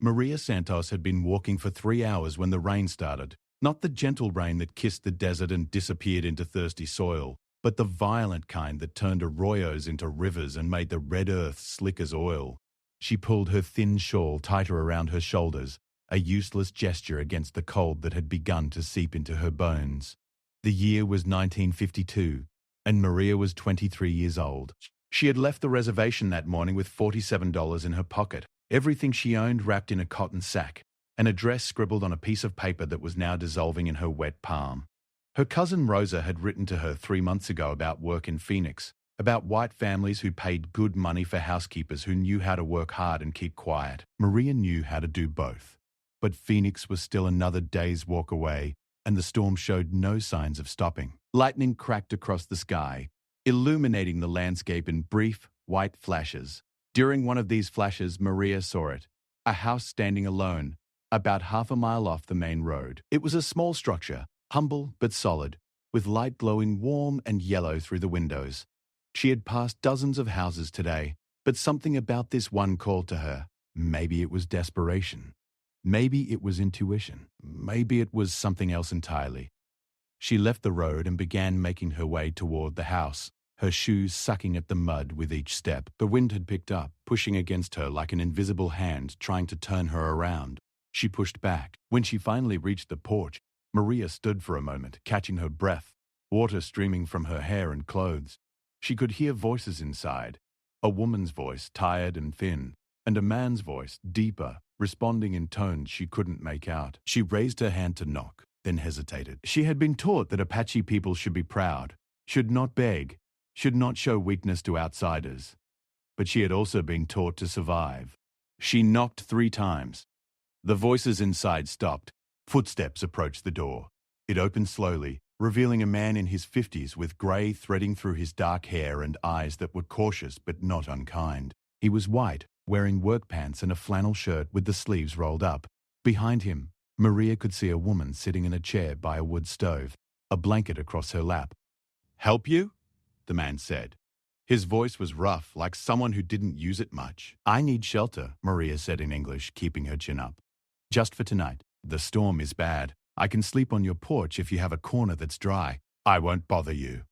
Maria Santos had been walking for 3 hours when the rain started. Not the gentle rain that kissed the desert and disappeared into thirsty soil, but the violent kind that turned arroyos into rivers and made the red earth slick as oil. She pulled her thin shawl tighter around her shoulders, a useless gesture against the cold that had begun to seep into her bones. The year was 1952, and Maria was 23 years old. She had left the reservation that morning with $47 in her pocket, everything she owned wrapped in a cotton sack, an address scribbled on a piece of paper that was now dissolving in her wet palm. Her cousin Rosa had written to her 3 months ago about work in Phoenix, about white families who paid good money for housekeepers who knew how to work hard and keep quiet. Maria knew how to do both. But Phoenix was still another day's walk away, and the storm showed no signs of stopping. Lightning cracked across the sky, illuminating the landscape in brief, white flashes. During one of these flashes, Maria saw it, a house standing alone, about half a mile off the main road. It was a small structure, humble but solid, with light glowing warm and yellow through the windows. She had passed dozens of houses today, but something about this one called to her. Maybe it was desperation. Maybe it was intuition. Maybe it was something else entirely. She left the road and began making her way toward the house, her shoes sucking at the mud with each step. The wind had picked up, pushing against her like an invisible hand trying to turn her around. She pushed back. When she finally reached the porch, Maria stood for a moment, catching her breath, water streaming from her hair and clothes. She could hear voices inside, a woman's voice, tired and thin, and a man's voice, deeper, responding in tones she couldn't make out. She raised her hand to knock, then hesitated. She had been taught that Apache people should be proud, should not beg, should not show weakness to outsiders. But she had also been taught to survive. She knocked 3 times. The voices inside stopped. Footsteps approached the door. It opened slowly, revealing a man in his 50s with grey threading through his dark hair and eyes that were cautious but not unkind. He was white, wearing work pants and a flannel shirt with the sleeves rolled up. Behind him, Maria could see a woman sitting in a chair by a wood stove, a blanket across her lap. "Help you?" the man said. His voice was rough, like someone who didn't use it much. "I need shelter," Maria said in English, keeping her chin up. "Just for tonight. The storm is bad. I can sleep on your porch if you have a corner that's dry. I won't bother you."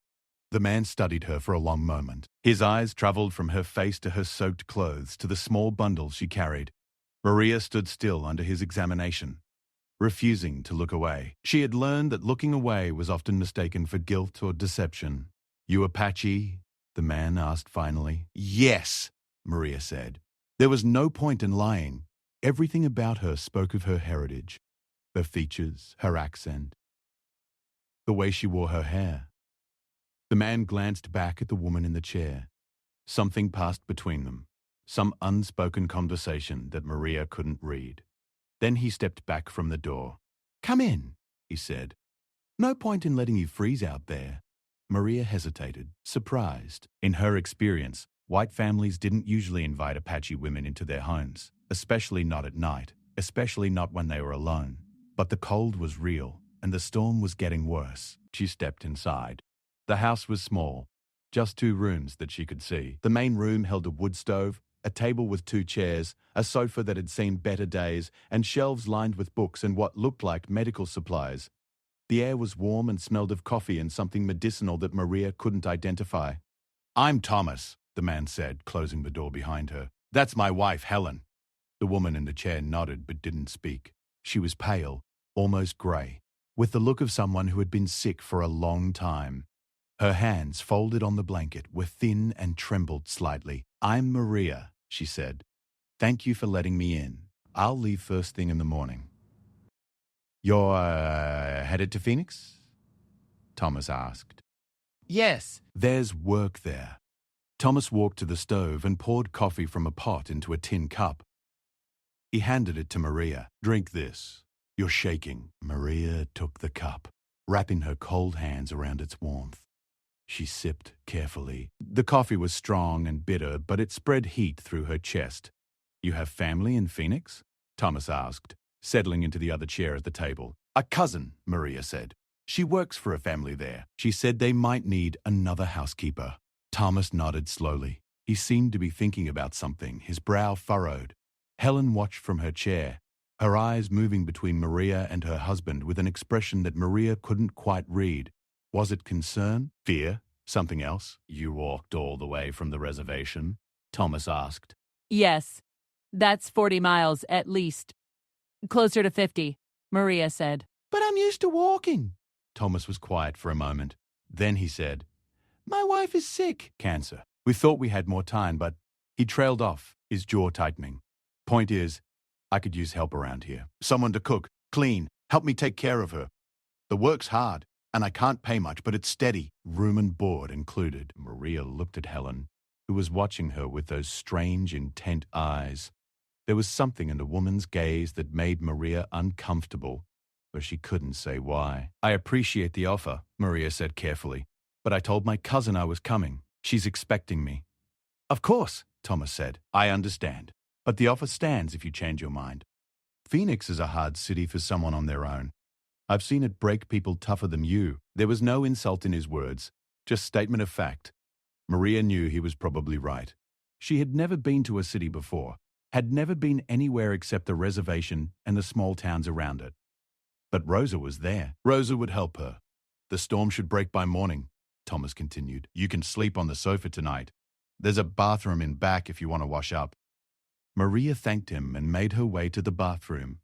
The man studied her for a long moment. His eyes traveled from her face to her soaked clothes to the small bundle she carried. Maria stood still under his examination, refusing to look away. She had learned that looking away was often mistaken for guilt or deception. "You Apache?" the man asked finally. "Yes," Maria said. There was no point in lying. Everything about her spoke of her heritage, her features, her accent, the way she wore her hair. The man glanced back at the woman in the chair. Something passed between them, some unspoken conversation that Maria couldn't read. Then he stepped back from the door. "Come in," he said. "No point in letting you freeze out there." Maria hesitated, surprised. In her experience, white families didn't usually invite Apache women into their homes, especially not at night, especially not when they were alone. But the cold was real, and the storm was getting worse. She stepped inside. The house was small, just 2 rooms that she could see. The main room held a wood stove, a table with 2 chairs, a sofa that had seen better days, and shelves lined with books and what looked like medical supplies. The air was warm and smelled of coffee and something medicinal that Maria couldn't identify. "I'm Thomas," the man said, closing the door behind her. "That's my wife, Helen." The woman in the chair nodded but didn't speak. She was pale, almost grey, with the look of someone who had been sick for a long time. Her hands, folded on the blanket, were thin and trembled slightly. "I'm Maria," she said. "Thank you for letting me in. I'll leave first thing in the morning." "You're headed to Phoenix?" Thomas asked. "Yes." "There's work there." Thomas walked to the stove and poured coffee from a pot into a tin cup. He handed it to Maria. "Drink this. You're shaking." Maria took the cup, wrapping her cold hands around its warmth. She sipped carefully. The coffee was strong and bitter, but it spread heat through her chest. "You have family in Phoenix?" Thomas asked, settling into the other chair at the table. "A cousin," Maria said. "She works for a family there. She said they might need another housekeeper." Thomas nodded slowly. He seemed to be thinking about something, his brow furrowed. Helen watched from her chair, her eyes moving between Maria and her husband with an expression that Maria couldn't quite read. Was it concern? Fear? Something else? You walked all the way from the reservation? Thomas asked. Yes. That's 40 miles at least. Closer to 50, Maria said. But I'm used to walking. Thomas was quiet for a moment. Then he said, My wife is sick. Cancer. We thought we had more time, but he trailed off, his jaw tightening. Point is, I could use help around here. Someone to cook, clean, help me take care of her. The work's hard, and I can't pay much, but it's steady. Room and board included. Maria looked at Helen, who was watching her with those strange, intent eyes. There was something in the woman's gaze that made Maria uncomfortable, but she couldn't say why. I appreciate the offer, Maria said carefully, but I told my cousin I was coming. She's expecting me. Of course, Thomas said. I understand. But the offer stands if you change your mind. Phoenix is a hard city for someone on their own. I've seen it break people tougher than you. There was no insult in his words, just statement of fact. Maria knew he was probably right. She had never been to a city before, had never been anywhere except the reservation and the small towns around it. But Rosa was there. Rosa would help her. The storm should break by morning, Thomas continued. You can sleep on the sofa tonight. There's a bathroom in back if you want to wash up. Maria thanked him and made her way to the bathroom,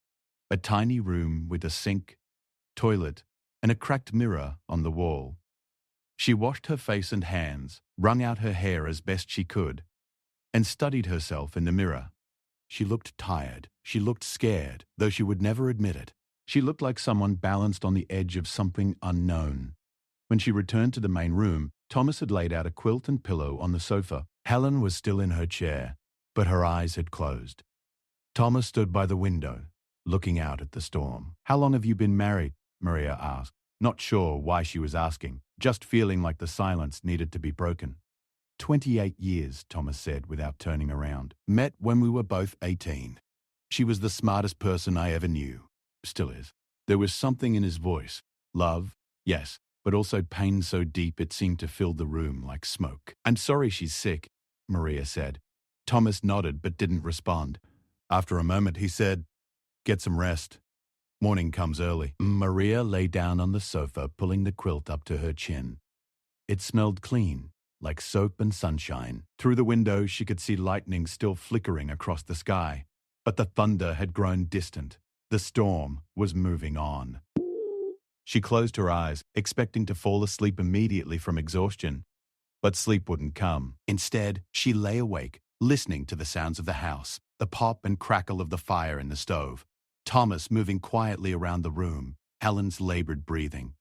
a tiny room with a sink, toilet, and a cracked mirror on the wall. She washed her face and hands, wrung out her hair as best she could, and studied herself in the mirror. She looked tired. She looked scared, though she would never admit it. She looked like someone balanced on the edge of something unknown. When she returned to the main room, Thomas had laid out a quilt and pillow on the sofa. Helen was still in her chair, but her eyes had closed. Thomas stood by the window, looking out at the storm. How long have you been married? Maria asked, not sure why she was asking, just feeling like the silence needed to be broken. 28 years, Thomas said without turning around. Met when we were both 18. She was the smartest person I ever knew. Still is. There was something in his voice. Love, yes, but also pain so deep it seemed to fill the room like smoke. I'm sorry she's sick, Maria said. Thomas nodded but didn't respond. After a moment he said, Get some rest. Morning comes early. Maria lay down on the sofa, pulling the quilt up to her chin. It smelled clean, like soap and sunshine. Through the window she could see lightning still flickering across the sky, but the thunder had grown distant. The storm was moving on. She closed her eyes, expecting to fall asleep immediately from exhaustion. But sleep wouldn't come. Instead, she lay awake, listening to the sounds of the house, the pop and crackle of the fire in the stove, Thomas moving quietly around the room, Helen's labored breathing,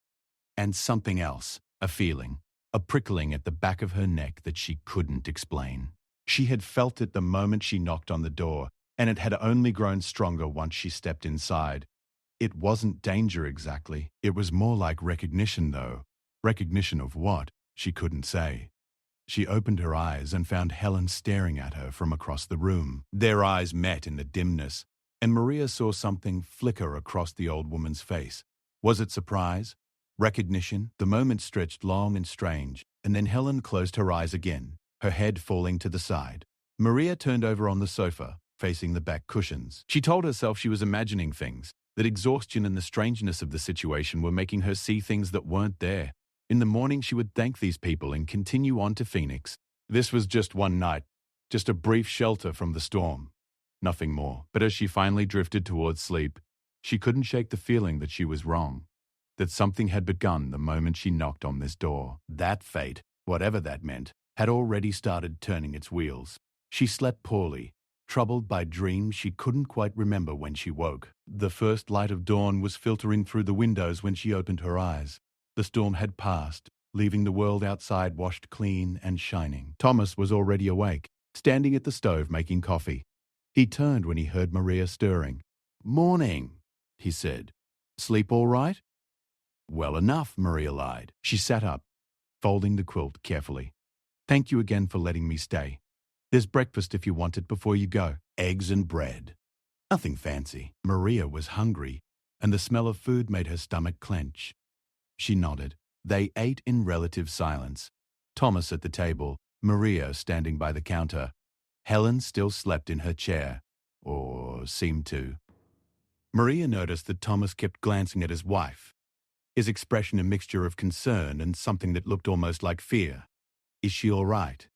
and something else, a feeling, a prickling at the back of her neck that she couldn't explain. She had felt it the moment she knocked on the door, and it had only grown stronger once she stepped inside. It wasn't danger exactly. It was more like recognition, though. Recognition of what? She couldn't say. She opened her eyes and found Helen staring at her from across the room. Their eyes met in the dimness, and Maria saw something flicker across the old woman's face. Was it surprise? Recognition? The moment stretched long and strange, and then Helen closed her eyes again, her head falling to the side. Maria turned over on the sofa, facing the back cushions. She told herself she was imagining things, that exhaustion and the strangeness of the situation were making her see things that weren't there. In the morning she would thank these people and continue on to Phoenix. This was just one night, just a brief shelter from the storm. Nothing more. But as she finally drifted towards sleep, she couldn't shake the feeling that she was wrong, that something had begun the moment she knocked on this door. That fate, whatever that meant, had already started turning its wheels. She slept poorly, troubled by dreams she couldn't quite remember when she woke. The first light of dawn was filtering through the windows when she opened her eyes. The storm had passed, leaving the world outside washed clean and shining. Thomas was already awake, standing at the stove making coffee. He turned when he heard Maria stirring. "Morning," he said. "Sleep all right?" "Well enough," Maria lied. She sat up, folding the quilt carefully. "Thank you again for letting me stay. There's breakfast if you want it before you go. Eggs and bread. Nothing fancy." Maria was hungry, and the smell of food made her stomach clench. She nodded. They ate in relative silence. Thomas at the table, Maria standing by the counter. Helen still slept in her chair, or seemed to. Maria noticed that Thomas kept glancing at his wife, his expression a mixture of concern and something that looked almost like fear. "Is she all right?"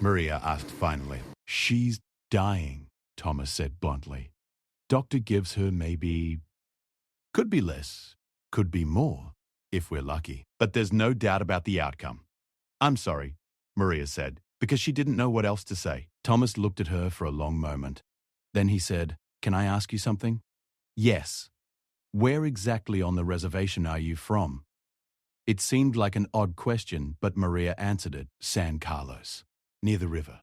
Maria asked finally. "She's dying," Thomas said bluntly. "Doctor gives her maybe... could be less, could be more, if we're lucky. But there's no doubt about the outcome." "I'm sorry," Maria said, because she didn't know what else to say. Thomas looked at her for a long moment. Then he said, "Can I ask you something?" "Yes. Where exactly on the reservation are you from?" It seemed like an odd question, but Maria answered it. "San Carlos, near the river."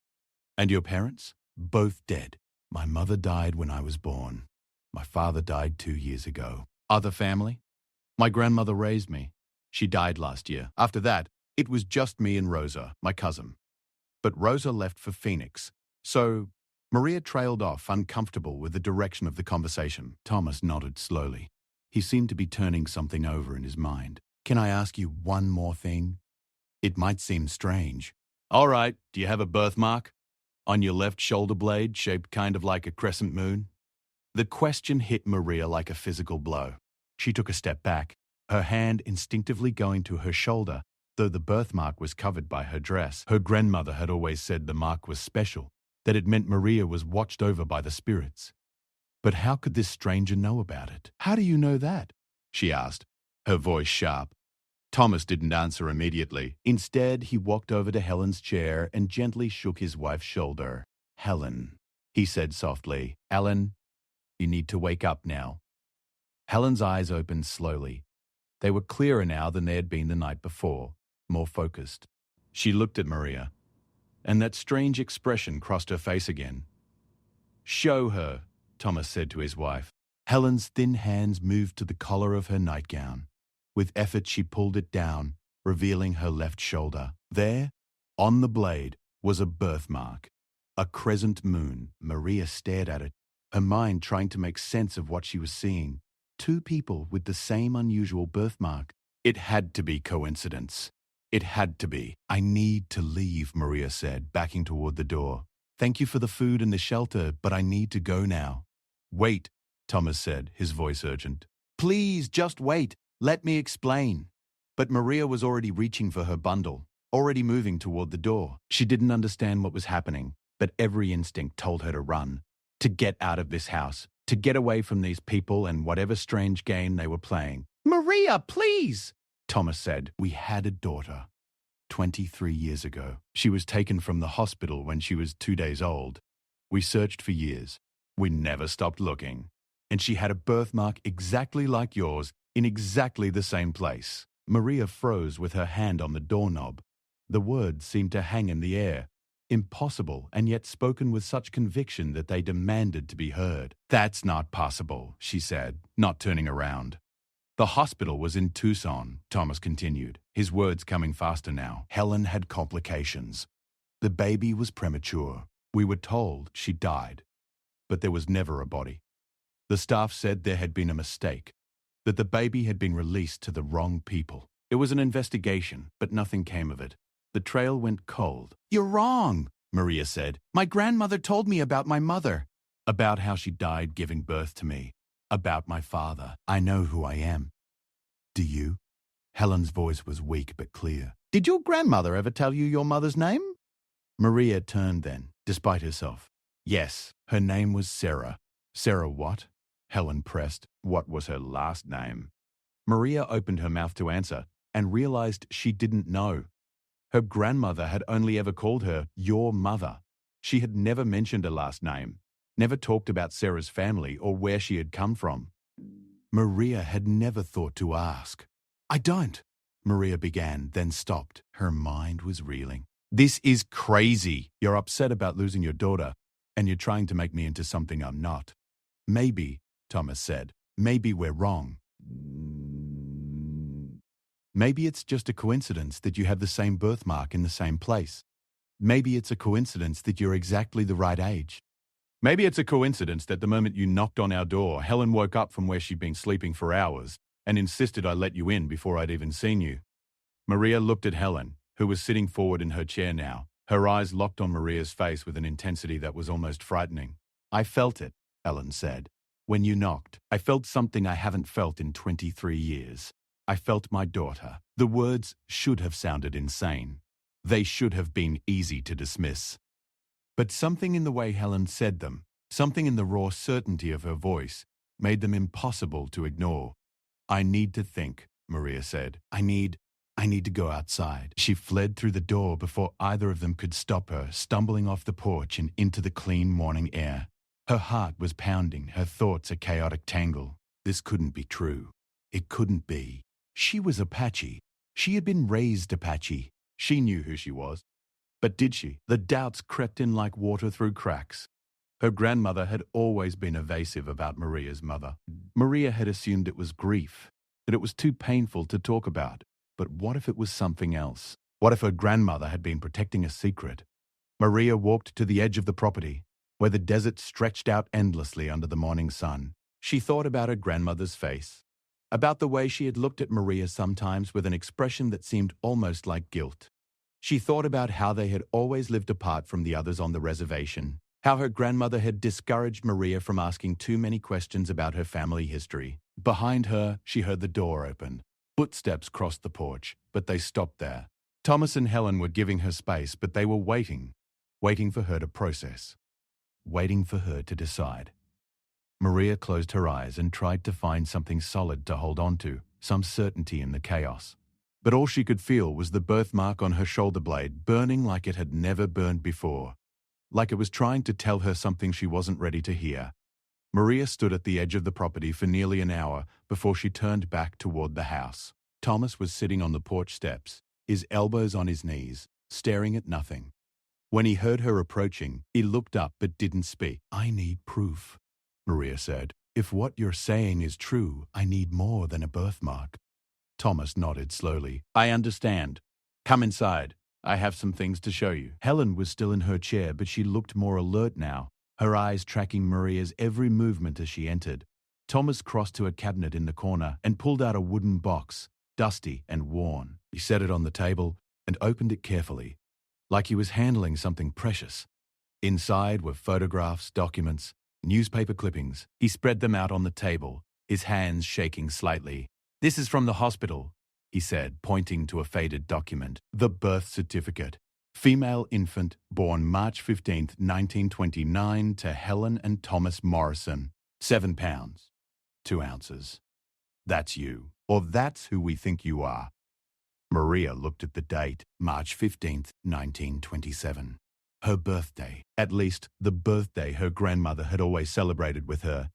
"And your parents?" "Both dead. My mother died when I was born. My father died 2 years ago." "Other family?" "My grandmother raised me. She died last year. After that, it was just me and Rosa, my cousin. But Rosa left for Phoenix. So..." Maria trailed off, uncomfortable with the direction of the conversation. Thomas nodded slowly. He seemed to be turning something over in his mind. "Can I ask you one more thing? It might seem strange." "All right, do you have a birthmark? On your left shoulder blade, shaped kind of like a crescent moon?" The question hit Maria like a physical blow. She took a step back, her hand instinctively going to her shoulder, though the birthmark was covered by her dress. Her grandmother had always said the mark was special, that it meant Maria was watched over by the spirits. But how could this stranger know about it? "How do you know that?" she asked, her voice sharp. Thomas didn't answer immediately. Instead, he walked over to Helen's chair and gently shook his wife's shoulder. "Helen," he said softly. "Ellen, you need to wake up now." Helen's eyes opened slowly. They were clearer now than they had been the night before, more focused. She looked at Maria, and that strange expression crossed her face again. "Show her," Thomas said to his wife. Helen's thin hands moved to the collar of her nightgown. With effort, she pulled it down, revealing her left shoulder. There, on the blade, was a birthmark, a crescent moon. Maria stared at it, her mind trying to make sense of what she was seeing. 2 people with the same unusual birthmark. It had to be coincidence. It had to be. "I need to leave," Maria said, backing toward the door. "Thank you for the food and the shelter, but I need to go now." "Wait," Thomas said, his voice urgent. "Please, just wait. Let me explain." But Maria was already reaching for her bundle, already moving toward the door. She didn't understand what was happening, but every instinct told her to run, to get out of this house, to get away from these people and whatever strange game they were playing. "Maria, please!" Thomas said. "We had a daughter 23 years ago. She was taken from the hospital when she was 2 days old. We searched for years. We never stopped looking. And she had a birthmark exactly like yours in exactly the same place." Maria froze with her hand on the doorknob. The words seemed to hang in the air, impossible and yet spoken with such conviction that they demanded to be heard. "That's not possible," she said, not turning around. "The hospital was in Tucson," Thomas continued, his words coming faster now. "Helen had complications. The baby was premature. We were told she died, but there was never a body. The staff said there had been a mistake, that the baby had been released to the wrong people. It was an investigation, but nothing came of it. The trail went cold." "You're wrong," Maria said. "My grandmother told me about my mother." "About how she died giving birth to me. About my father. I know who I am." "Do you?" Helen's voice was weak but clear. "Did your grandmother ever tell you your mother's name?" Maria turned then, despite herself. "Yes, her name was Sarah." "Sarah what?" Helen pressed. "What was her last name?" Maria opened her mouth to answer and realized she didn't know. Her grandmother had only ever called her your mother. She had never mentioned a last name, never talked about Sarah's family or where she had come from. Maria had never thought to ask. "I don't," Maria began, then stopped. Her mind was reeling. "This is crazy. You're upset about losing your daughter, and you're trying to make me into something I'm not." "Maybe," Thomas said. "Maybe we're wrong. Maybe it's just a coincidence that you have the same birthmark in the same place. Maybe it's a coincidence that you're exactly the right age. Maybe it's a coincidence that the moment you knocked on our door, Helen woke up from where she'd been sleeping for hours and insisted I let you in before I'd even seen you." Maria looked at Helen, who was sitting forward in her chair now, her eyes locked on Maria's face with an intensity that was almost frightening. I felt it, Helen said. When you knocked, I felt something I haven't felt in 23 years. I felt my daughter. The words should have sounded insane. They should have been easy to dismiss. But something in the way Helen said them, something in the raw certainty of her voice, made them impossible to ignore. I need to think, Maria said. I need to go outside. She fled through the door before either of them could stop her, stumbling off the porch and into the clean morning air. Her heart was pounding, her thoughts a chaotic tangle. This couldn't be true. It couldn't be. She was Apache. She had been raised Apache. She knew who she was. But did she? The doubts crept in like water through cracks. Her grandmother had always been evasive about Maria's mother. Maria had assumed it was grief, that it was too painful to talk about. But what if it was something else? What if her grandmother had been protecting a secret? Maria walked to the edge of the property, where the desert stretched out endlessly under the morning sun. She thought about her grandmother's face, about the way she had looked at Maria sometimes with an expression that seemed almost like guilt. She thought about how they had always lived apart from the others on the reservation, how her grandmother had discouraged Maria from asking too many questions about her family history. Behind her, she heard the door open. Footsteps crossed the porch, but they stopped there. Thomas and Helen were giving her space, but they were waiting for her to process, waiting for her to decide. Maria closed her eyes and tried to find something solid to hold on to, some certainty in the chaos. But all she could feel was the birthmark on her shoulder blade burning like it had never burned before, like it was trying to tell her something she wasn't ready to hear. Maria stood at the edge of the property for nearly an hour before she turned back toward the house. Thomas was sitting on the porch steps, his elbows on his knees, staring at nothing. When he heard her approaching, he looked up but didn't speak. I need proof, Maria said. If what you're saying is true, I need more than a birthmark. Thomas nodded slowly. I understand. Come inside. I have some things to show you. Helen was still in her chair, but she looked more alert now, her eyes tracking Maria's every movement as she entered. Thomas crossed to a cabinet in the corner and pulled out a wooden box, dusty and worn. He set it on the table and opened it carefully, like he was handling something precious. Inside were photographs, documents, newspaper clippings. He spread them out on the table, his hands shaking slightly. This is from the hospital, he said, pointing to a faded document. The birth certificate. Female infant born March 15, 1929 to Helen and Thomas Morrison. 7 pounds, 2 ounces. That's you, or that's who we think you are. Maria looked at the date, March 15, 1927. Her birthday, at least the birthday her grandmother had always celebrated with her.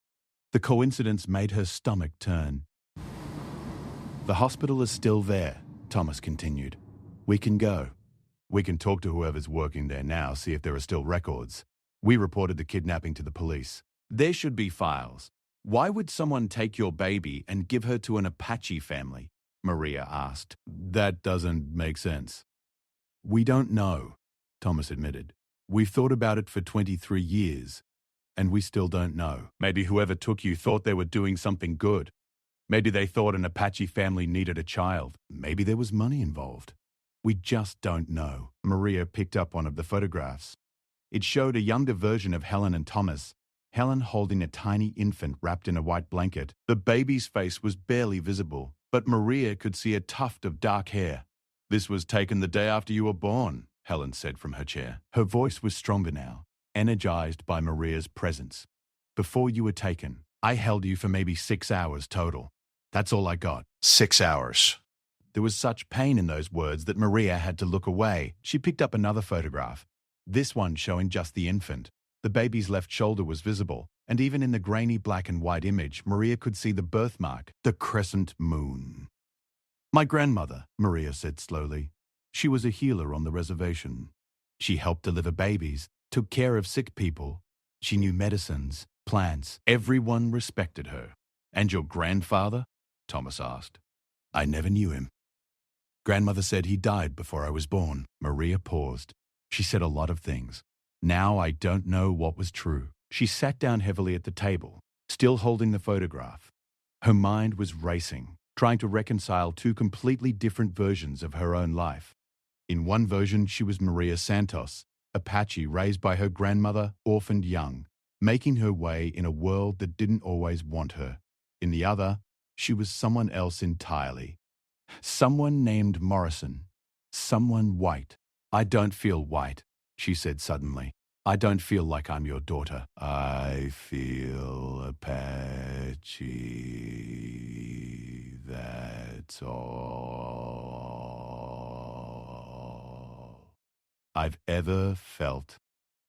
The coincidence made her stomach turn. The hospital is still there, Thomas continued. We can go. We can talk to whoever's working there now, see if there are still records. We reported the kidnapping to the police. There should be files. Why would someone take your baby and give her to an Apache family? Maria asked. That doesn't make sense. We don't know, Thomas admitted. We've thought about it for 23 years, and we still don't know. Maybe whoever took you thought they were doing something good. Maybe they thought an Apache family needed a child. Maybe there was money involved. We just don't know. Maria picked up one of the photographs. It showed a younger version of Helen and Thomas, Helen holding a tiny infant wrapped in a white blanket. The baby's face was barely visible, but Maria could see a tuft of dark hair. This was taken the day after you were born, Helen said from her chair. Her voice was stronger now, energized by Maria's presence. Before you were taken, I held you for maybe 6 hours total. That's all I got. 6 hours. There was such pain in those words that Maria had to look away. She picked up another photograph, this one showing just the infant. The baby's left shoulder was visible, and even in the grainy black and white image, Maria could see the birthmark, the crescent moon. My grandmother, Maria said slowly. She was a healer on the reservation. She helped deliver babies, took care of sick people. She knew medicines, plants. Everyone respected her. And your grandfather? Thomas asked. I never knew him. Grandmother said he died before I was born. Maria paused. She said a lot of things. Now I don't know what was true. She sat down heavily at the table, still holding the photograph. Her mind was racing, trying to reconcile two completely different versions of her own life. In one version, she was Maria Santos, Apache raised by her grandmother, orphaned young, making her way in a world that didn't always want her. In the other, she was someone else entirely. Someone named Morrison. Someone white. "I don't feel white," she said suddenly. "I don't feel like I'm your daughter. I feel Apache. That's all I've ever felt."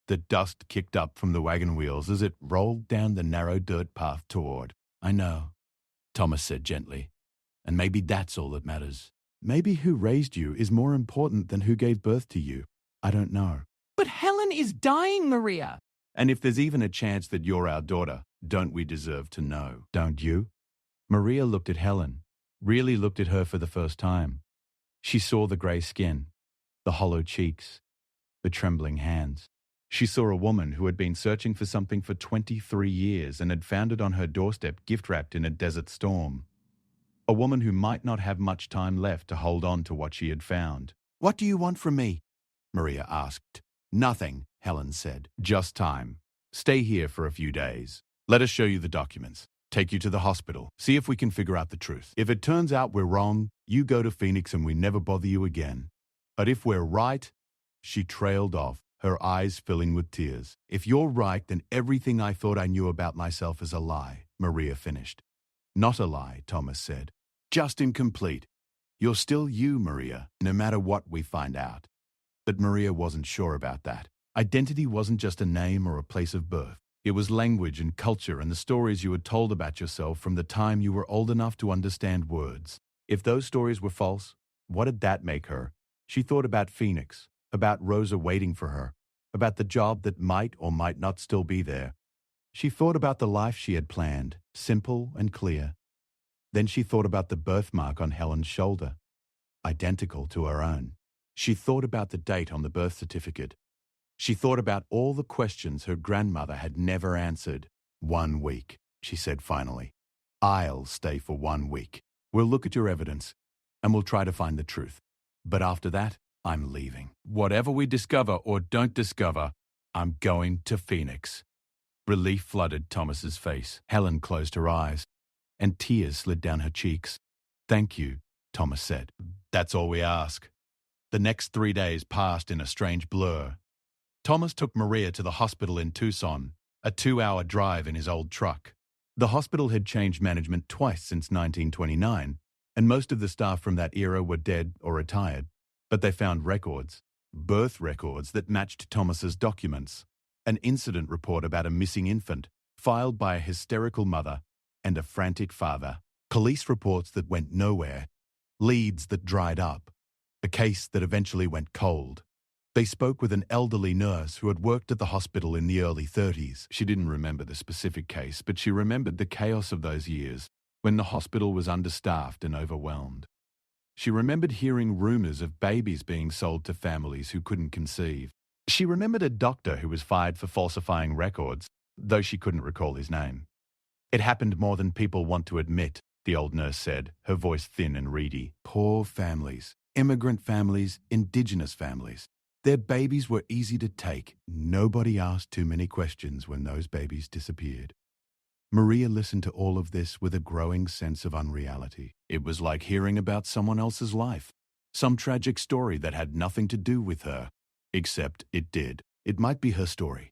The dust kicked up from the wagon wheels as it rolled down the narrow dirt path toward. "I know," Thomas said gently. "And maybe that's all that matters. Maybe who raised you is more important than who gave birth to you. I don't know." But Helen is dying, Maria. "And if there's even a chance that you're our daughter, don't we deserve to know? Don't you?" Maria looked at Helen, really looked at her for the first time. She saw the grey skin, the hollow cheeks, the trembling hands. She saw a woman who had been searching for something for 23 years and had found it on her doorstep, gift-wrapped in a desert storm. A woman who might not have much time left to hold on to what she had found. "What do you want from me?" Maria asked. "Nothing," Helen said. "Just time. Stay here for a few days. Let us show you the documents. Take you to the hospital. See if we can figure out the truth. If it turns out we're wrong, you go to Phoenix and we never bother you again. But if we're right..." She trailed off, her eyes filling with tears. "If you're right, then everything I thought I knew about myself is a lie," Maria finished. "Not a lie," Thomas said. "Just incomplete. You're still you, Maria, no matter what we find out." But Maria wasn't sure about that. Identity wasn't just a name or a place of birth. It was language and culture and the stories you had told about yourself from the time you were old enough to understand words. If those stories were false, what did that make her? She thought about Phoenix, about Rosa waiting for her, about the job that might or might not still be there. She thought about the life she had planned, simple and clear. Then she thought about the birthmark on Helen's shoulder, identical to her own. She thought about the date on the birth certificate. She thought about all the questions her grandmother had never answered. "1 week," she said finally. "I'll stay for 1 week. We'll look at your evidence, and we'll try to find the truth. But after that, I'm leaving. Whatever we discover or don't discover, I'm going to Phoenix." Relief flooded Thomas's face. Helen closed her eyes, and tears slid down her cheeks. "Thank you," Thomas said. "That's all we ask." The next 3 days passed in a strange blur. Thomas took Maria to the hospital in Tucson, a 2-hour drive in his old truck. The hospital had changed management twice since 1929, and most of the staff from that era were dead or retired. But they found records, birth records that matched Thomas's documents, an incident report about a missing infant, filed by a hysterical mother and a frantic father, police reports that went nowhere, leads that dried up, a case that eventually went cold. They spoke with an elderly nurse who had worked at the hospital in the early 30s. She didn't remember the specific case, but she remembered the chaos of those years when the hospital was understaffed and overwhelmed. She remembered hearing rumors of babies being sold to families who couldn't conceive. She remembered a doctor who was fired for falsifying records, though she couldn't recall his name. "It happened more than people want to admit," the old nurse said, her voice thin and reedy. "Poor families, immigrant families, indigenous families. Their babies were easy to take. Nobody asked too many questions when those babies disappeared." Maria listened to all of this with a growing sense of unreality. It was like hearing about someone else's life, some tragic story that had nothing to do with her. Except it did. It might be her story.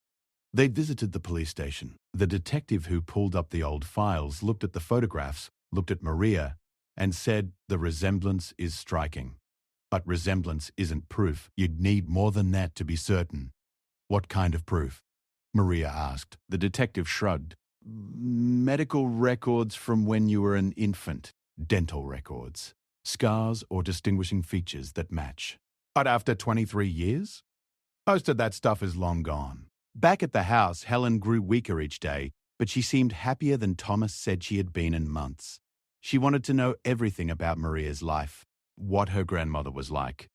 They'd visited the police station. The detective who pulled up the old files looked at the photographs, looked at Maria, and said, "The resemblance is striking. But resemblance isn't proof. You'd need more than that to be certain." "What kind of proof?" Maria asked. The detective shrugged. "Medical records from when you were an infant. Dental records. Scars or distinguishing features that match." "But after 23 years? Most of that stuff is long gone." Back at the house, Helen grew weaker each day, but she seemed happier than Thomas said she had been in months. She wanted to know everything about Maria's life. What her grandmother was like.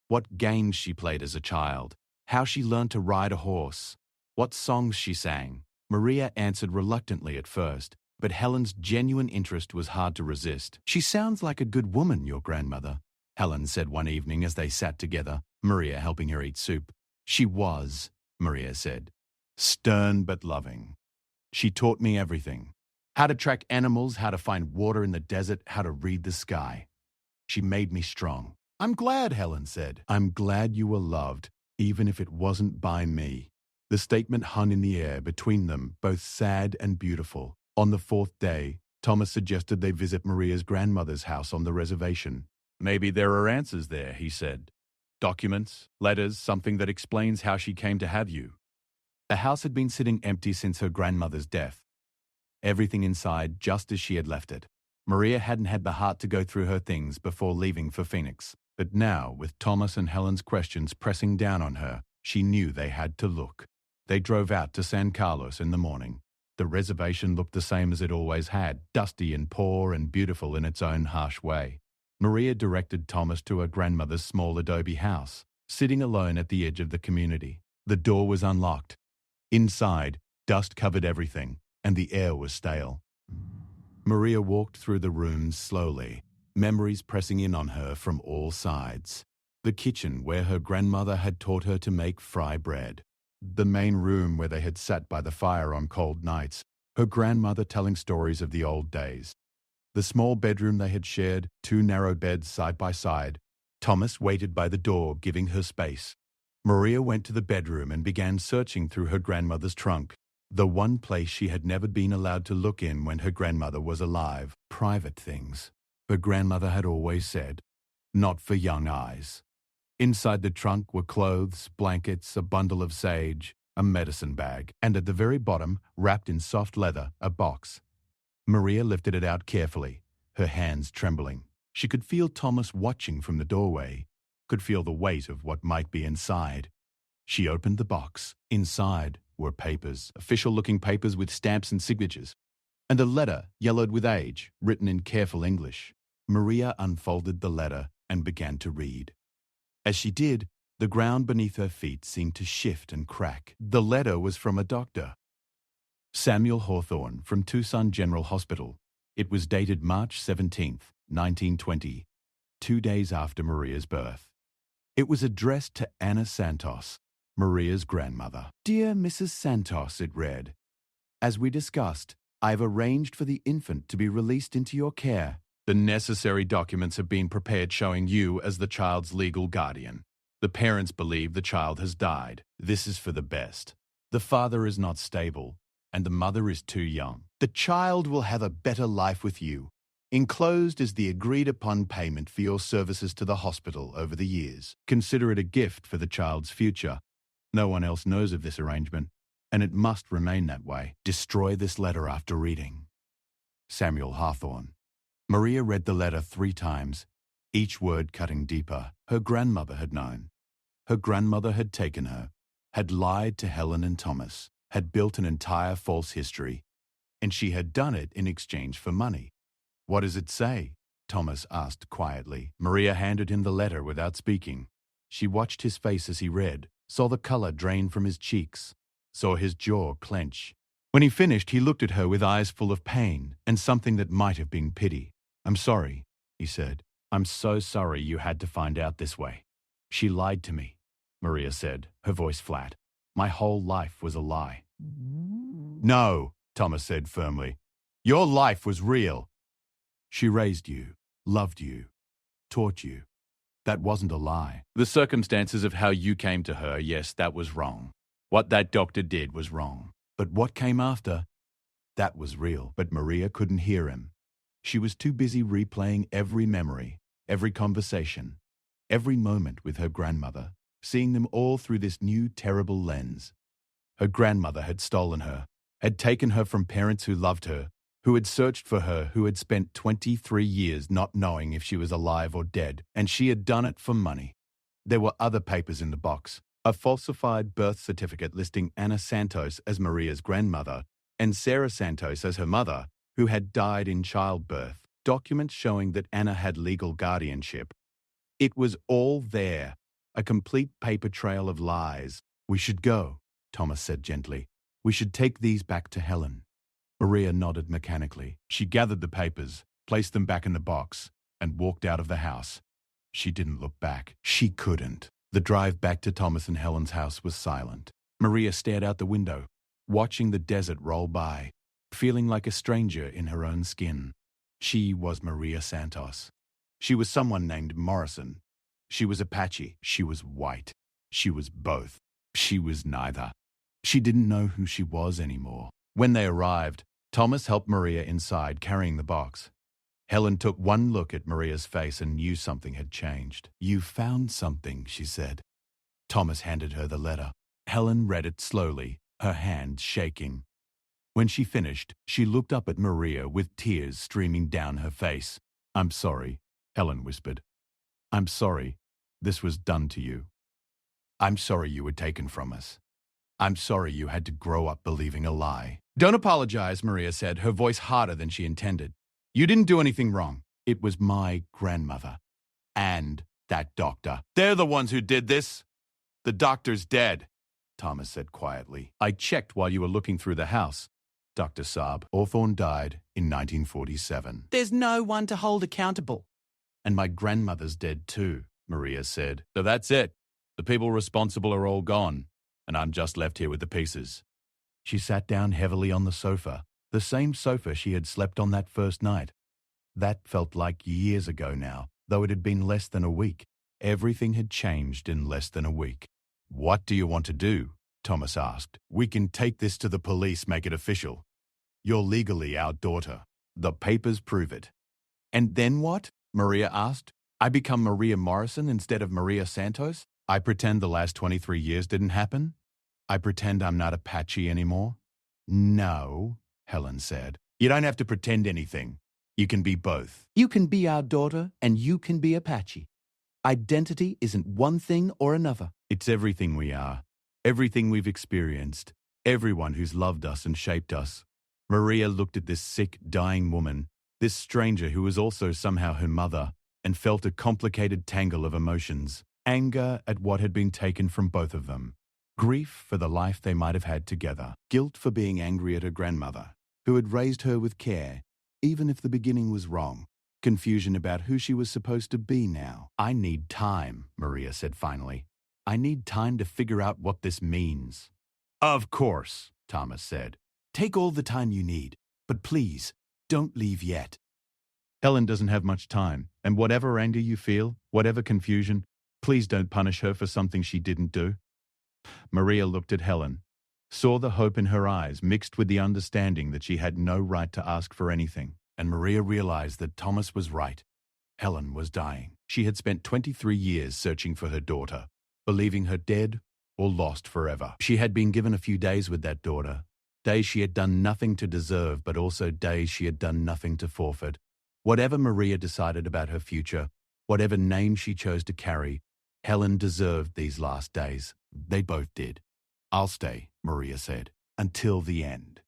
What games she played as a child. How she learned to ride a horse. What songs she sang. Maria answered reluctantly at first, but Helen's genuine interest was hard to resist. "She sounds like a good woman, your grandmother," Helen said one evening as they sat together, Maria helping her eat soup. "She was," Maria said. "Stern but loving. She taught me everything. How to track animals, how to find water in the desert, how to read the sky. She made me strong. I'm glad, Helen said. I'm glad you were loved, even if it wasn't by me. The statement hung in the air between them, both sad and beautiful. On the fourth day, Thomas suggested they visit Maria's grandmother's house on the reservation. Maybe there are answers there, he said. Documents, letters, something that explains how she came to have you. The house had been sitting empty since her grandmother's death. Everything inside just as she had left it. Maria hadn't had the heart to go through her things before leaving for Phoenix. But now, with Thomas and Helen's questions pressing down on her, she knew they had to look. They drove out to San Carlos in the morning. The reservation looked the same as it always had, dusty and poor and beautiful in its own harsh way. Maria directed Thomas to her grandmother's small adobe house, sitting alone at the edge of the community. The door was unlocked. Inside, dust covered everything, and the air was stale. Maria walked through the rooms slowly, memories pressing in on her from all sides. The kitchen where her grandmother had taught her to make fry bread. The main room where they had sat by the fire on cold nights, her grandmother telling stories of the old days. The small bedroom they had shared, 2 narrow beds side by side. Thomas waited by the door, giving her space. Maria went to the bedroom and began searching through her grandmother's trunk, the one place she had never been allowed to look in when her grandmother was alive. Private things, her grandmother had always said, not for young eyes. Inside the trunk were clothes, blankets, a bundle of sage, a medicine bag, and at the very bottom, wrapped in soft leather, a box. Maria lifted it out carefully, her hands trembling. She could feel Thomas watching from the doorway, could feel the weight of what might be inside. She opened the box. Inside were papers, official-looking papers with stamps and signatures, and a letter, yellowed with age, written in careful English. Maria unfolded the letter and began to read. As she did, the ground beneath her feet seemed to shift and crack. The letter was from a doctor. Samuel Hawthorne, from Tucson General Hospital. It was dated March 17th, 1920, 2 days after Maria's birth. It was addressed to Anna Santos, Maria's grandmother. Dear Mrs. Santos, it read, as we discussed, I have arranged for the infant to be released into your care. The necessary documents have been prepared showing you as the child's legal guardian. The parents believe the child has died. This is for the best. The father is not stable, and the mother is too young. The child will have a better life with you. Enclosed is the agreed-upon payment for your services to the hospital over the years. Consider it a gift for the child's future. No one else knows of this arrangement, and it must remain that way. Destroy this letter after reading. Samuel Hawthorne. Maria read the letter 3 times, each word cutting deeper. Her grandmother had known. Her grandmother had taken her, had lied to Helen and Thomas, had built an entire false history, and she had done it in exchange for money. What does it say? Thomas asked quietly. Maria handed him the letter without speaking. She watched his face as he read, saw the color drain from his cheeks, saw his jaw clench. When he finished, he looked at her with eyes full of pain and something that might have been pity. I'm sorry, he said. I'm so sorry you had to find out this way. She lied to me, Maria said, her voice flat. My whole life was a lie. No, Thomas said firmly. Your life was real. She raised you, loved you, taught you. That wasn't a lie. The circumstances of how you came to her, yes, that was wrong. What that doctor did was wrong. But what came after? That was real. But Maria couldn't hear him. She was too busy replaying every memory, every conversation, every moment with her grandmother, seeing them all through this new terrible lens. Her grandmother had stolen her, had taken her from parents who loved her, who had searched for her, who had spent 23 years not knowing if she was alive or dead, and she had done it for money. There were other papers in the box, a falsified birth certificate listing Anna Santos as Maria's grandmother and Sarah Santos as her mother, who had died in childbirth, documents showing that Anna had legal guardianship. It was all there, a complete paper trail of lies. We should go, Thomas said gently. We should take these back to Helen. Maria nodded mechanically. She gathered the papers, placed them back in the box, and walked out of the house. She didn't look back. She couldn't. The drive back to Thomas and Helen's house was silent. Maria stared out the window. watching the desert roll by, feeling like a stranger in her own skin. She was Maria Santos. She was someone named Morrison. She was Apache. She was white. She was both. She was neither. She didn't know who she was anymore. When they arrived, Thomas helped Maria inside, carrying the box. Helen took one look at Maria's face and knew something had changed. "You found something," she said. Thomas handed her the letter. Helen read it slowly, her hand shaking. When she finished, she looked up at Maria with tears streaming down her face. "I'm sorry," Helen whispered. "I'm sorry this was done to you. I'm sorry you were taken from us. I'm sorry you had to grow up believing a lie." "Don't apologize," Maria said, her voice harder than she intended. "You didn't do anything wrong. It was my grandmother. And that doctor. They're the ones who did this. The doctor's dead," Thomas said quietly. "I checked while you were looking through the house." Dr. Saab. "Hawthorne died in 1947. There's no one to hold accountable." "And my grandmother's dead too," Maria said. "So that's it. The people responsible are all gone, and I'm just left here with the pieces." She sat down heavily on the sofa, the same sofa she had slept on that first night. That felt like years ago now, though it had been less than a week. Everything had changed in less than a week. "What do you want to do?" Thomas asked. "We can take this to the police, make it official. You're legally our daughter. The papers prove it." "And then what?" Maria asked. "I become Maria Morrison instead of Maria Santos? I pretend the last 23 years didn't happen? I pretend I'm not Apache anymore?" "No," Helen said. "You don't have to pretend anything. You can be both. You can be our daughter, and you can be Apache. Identity isn't one thing or another. It's everything we are, everything we've experienced, everyone who's loved us and shaped us." Maria looked at this sick, dying woman, this stranger who was also somehow her mother, and felt a complicated tangle of emotions. Anger at what had been taken from both of them. Grief for the life they might have had together. Guilt for being angry at her grandmother, who had raised her with care, even if the beginning was wrong. Confusion about who she was supposed to be now. "I need time," Maria said finally. "I need time to figure out what this means." "Of course," Thomas said. "Take all the time you need, but please, don't leave yet." Helen doesn't have much time, and whatever anger you feel, whatever confusion, please don't punish her for something she didn't do. Maria looked at Helen, saw the hope in her eyes mixed with the understanding that she had no right to ask for anything. And Maria realized that Thomas was right. Helen was dying. She had spent 23 years searching for her daughter, believing her dead or lost forever. She had been given a few days with that daughter, days she had done nothing to deserve, but also days she had done nothing to forfeit. Whatever Maria decided about her future, whatever name she chose to carry, Helen deserved these last days. They both did. "I'll stay," Maria said, "until the end.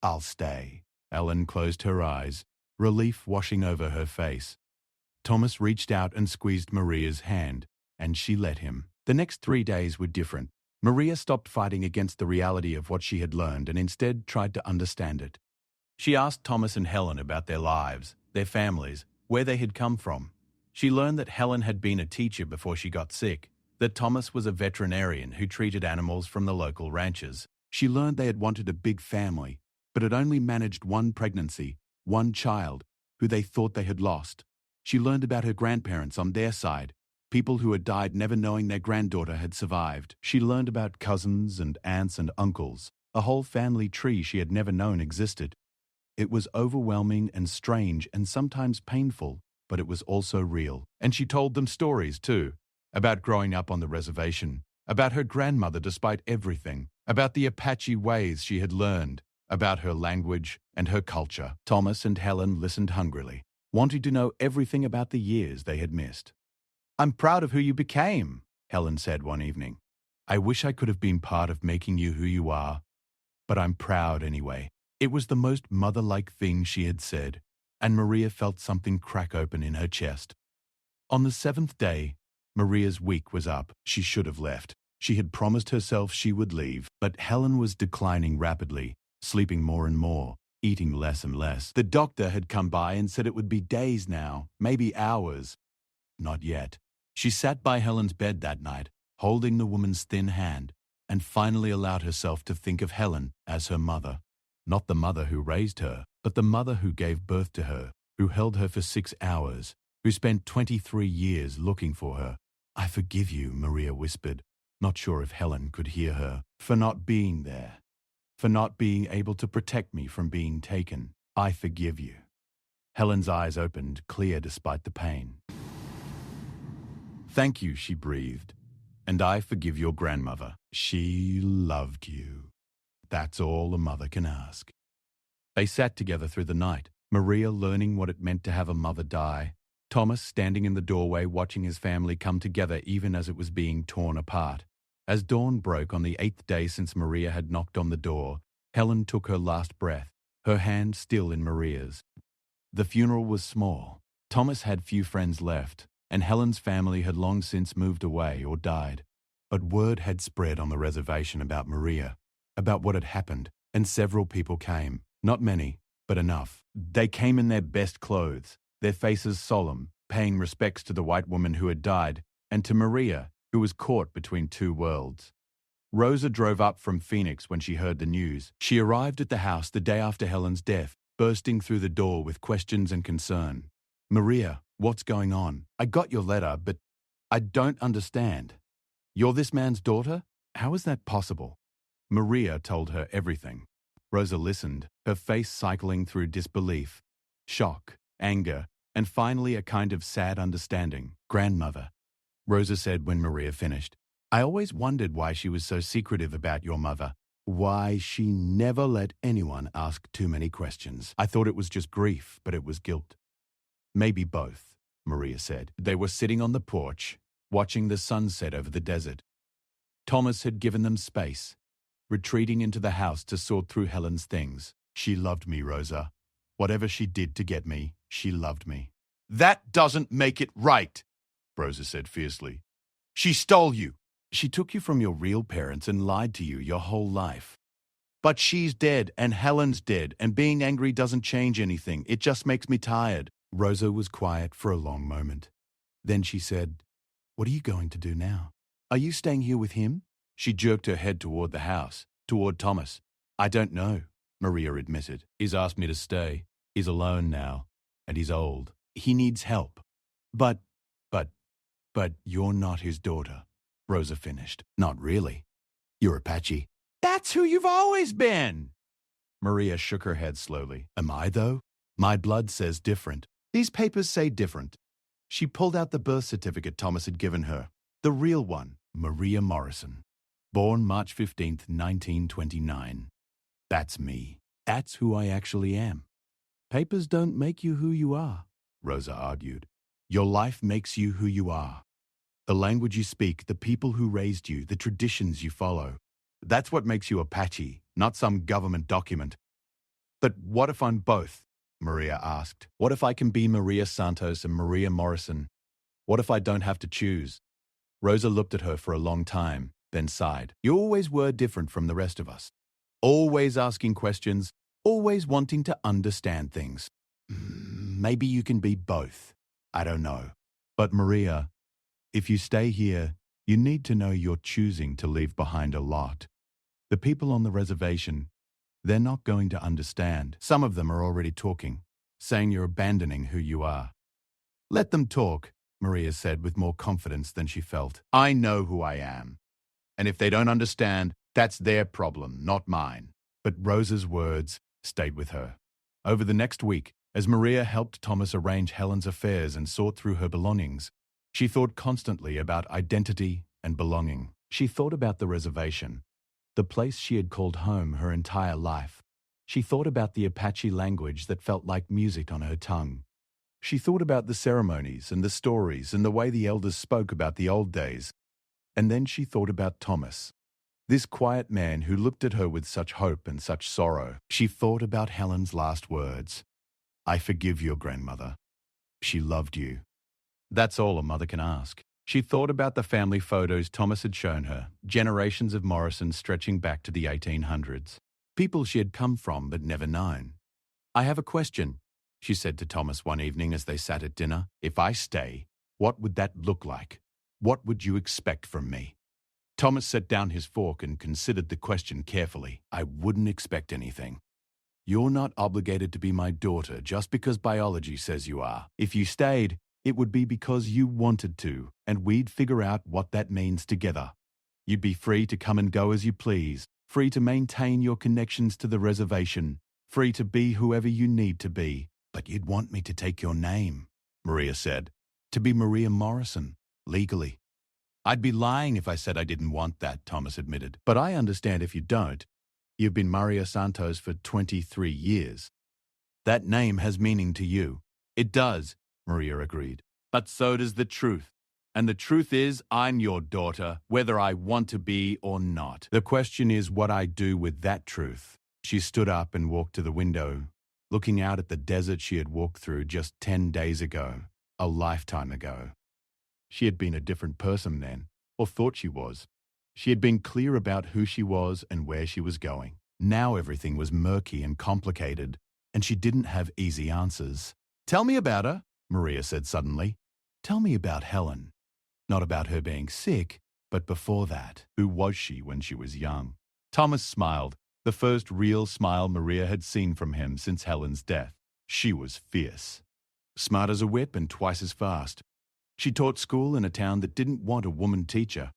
I'll stay." Helen closed her eyes, relief washing over her face. Thomas reached out and squeezed Maria's hand, and she let him. The next 3 days were different. Maria stopped fighting against the reality of what she had learned and instead tried to understand it. She asked Thomas and Helen about their lives, their families, where they had come from. She learned that Helen had been a teacher before she got sick, that Thomas was a veterinarian who treated animals from the local ranches. She learned they had wanted a big family, but had only managed one pregnancy, one child, who they thought they had lost. She learned about her grandparents on their side, people who had died never knowing their granddaughter had survived. She learned about cousins and aunts and uncles, a whole family tree she had never known existed. It was overwhelming and strange and sometimes painful, but it was also real. And she told them stories too, about growing up on the reservation, about her grandmother despite everything, about the Apache ways she had learned, about her language and her culture. Thomas and Helen listened hungrily, wanting to know everything about the years they had missed. "I'm proud of who you became," Helen said one evening. "I wish I could have been part of making you who you are, but I'm proud anyway." It was the most mother-like thing she had said, and Maria felt something crack open in her chest. On the 7th day, Maria's week was up. She should have left. She had promised herself she would leave, but Helen was declining rapidly, sleeping more and more, eating less and less. The doctor had come by and said it would be days now, maybe hours. Not yet. She sat by Helen's bed that night, holding the woman's thin hand. and finally allowed herself to think of Helen as her mother. Not the mother who raised her, but the mother who gave birth to her, who held her for 6 hours, who spent 23 years looking for her. "I forgive you," Maria whispered, not sure if Helen could hear her, "for not being there, for not being able to protect me from being taken. I forgive you." Helen's eyes opened, clear despite the pain. "Thank you," she breathed. "And I forgive your grandmother. She loved you." That's all a mother can ask. They sat together through the night, Maria learning what it meant to have a mother die, Thomas standing in the doorway watching his family come together even as it was being torn apart. As dawn broke on the 8th day since Maria had knocked on the door, Helen took her last breath, her hand still in Maria's. The funeral was small. Thomas had few friends left, and Helen's family had long since moved away or died. But word had spread on the reservation about Maria, about what had happened, and several people came. Not many, but enough. They came in their best clothes, their faces solemn, paying respects to the white woman who had died, and to Maria, who was caught between two worlds. Rosa drove up from Phoenix when she heard the news. She arrived at the house the day after Helen's death, bursting through the door with questions and concern. "Maria, what's going on? I got your letter, but I don't understand. You're this man's daughter? How is that possible?" Maria told her everything. Rosa listened, her face cycling through disbelief, shock, anger, and finally a kind of sad understanding. "Grandmother," Rosa said when Maria finished, "I always wondered why she was so secretive about your mother. Why she never let anyone ask too many questions. I thought it was just grief, but it was guilt." "Maybe both," Maria said. They were sitting on the porch, watching the sunset over the desert. Thomas had given them space, retreating into the house to sort through Helen's things. "She loved me, Rosa. Whatever she did to get me, she loved me." "That doesn't make it right," Rosa said fiercely. "She stole you. She took you from your real parents and lied to you your whole life. But she's dead and Helen's dead, and being angry doesn't change anything. It just makes me tired." Rosa was quiet for a long moment. Then she said, "What are you going to do now? Are you staying here with him?" She jerked her head toward the house, toward Thomas. "I don't know," Maria admitted. "He's asked me to stay. He's alone now, and he's old. He needs help. But you're not his daughter," Rosa finished. "Not really. You're Apache." "That's who you've always been." Maria shook her head slowly. "Am I, though? My blood says different. These papers say different." She pulled out the birth certificate Thomas had given her. The real one, Maria Morrison. Born March 15th, 1929. "That's me. That's who I actually am." "Papers don't make you who you are," Rosa argued. "Your life makes you who you are. The language you speak, the people who raised you, the traditions you follow. That's what makes you Apache, not some government document." "But what if I'm both?" Maria asked. "What if I can be Maria Santos and Maria Morrison? What if I don't have to choose?" Rosa looked at her for a long time, then sighed. "You always were different from the rest of us. Always asking questions, always wanting to understand things. Maybe you can be both. I don't know. But Maria, if you stay here, you need to know you're choosing to leave behind a lot. The people on the reservation, they're not going to understand. Some of them are already talking, saying you're abandoning who you are." "Let them talk," Maria said with more confidence than she felt. "I know who I am. And if they don't understand, that's their problem, not mine." But Rosa's words stayed with her. Over the next week, as Maria helped Thomas arrange Helen's affairs and sort through her belongings, she thought constantly about identity and belonging. She thought about the reservation, the place she had called home her entire life. She thought about the Apache language that felt like music on her tongue. She thought about the ceremonies and the stories and the way the elders spoke about the old days. And then she thought about Thomas, this quiet man who looked at her with such hope and such sorrow. She thought about Helen's last words. "I forgive your grandmother. She loved you." That's all a mother can ask. She thought about the family photos Thomas had shown her, generations of Morrisons stretching back to the 1800s. People she had come from but never known. "I have a question," she said to Thomas one evening as they sat at dinner. "If I stay, what would that look like? What would you expect from me?" Thomas set down his fork and considered the question carefully. I wouldn't expect anything. You're not obligated to be my daughter just because biology says you are. If you stayed, it would be because you wanted to, and we'd figure out what that means together. You'd be free to come and go as you please, free to maintain your connections to the reservation, free to be whoever you need to be. But you'd want me to take your name, Maria said, to be Maria Morrison, legally. I'd be lying if I said I didn't want that, Thomas admitted. But I understand if you don't. You've been Maria Santos for 23 years. That name has meaning to you. It does, Maria agreed. But so does the truth. And the truth is, I'm your daughter, whether I want to be or not. The question is what I do with that truth. She stood up and walked to the window, looking out at the desert she had walked through just 10 days ago, a lifetime ago. She had been a different person then, or thought she was. She had been clear about who she was and where she was going. Now everything was murky and complicated, and she didn't have easy answers. Tell me about her, Maria said suddenly. Tell me about Helen. Not about her being sick, but before that. Who was she when she was young? Thomas smiled, the first real smile Maria had seen from him since Helen's death. She was fierce. Smart as a whip and twice as fast. She taught school in a town that didn't want a woman teacher,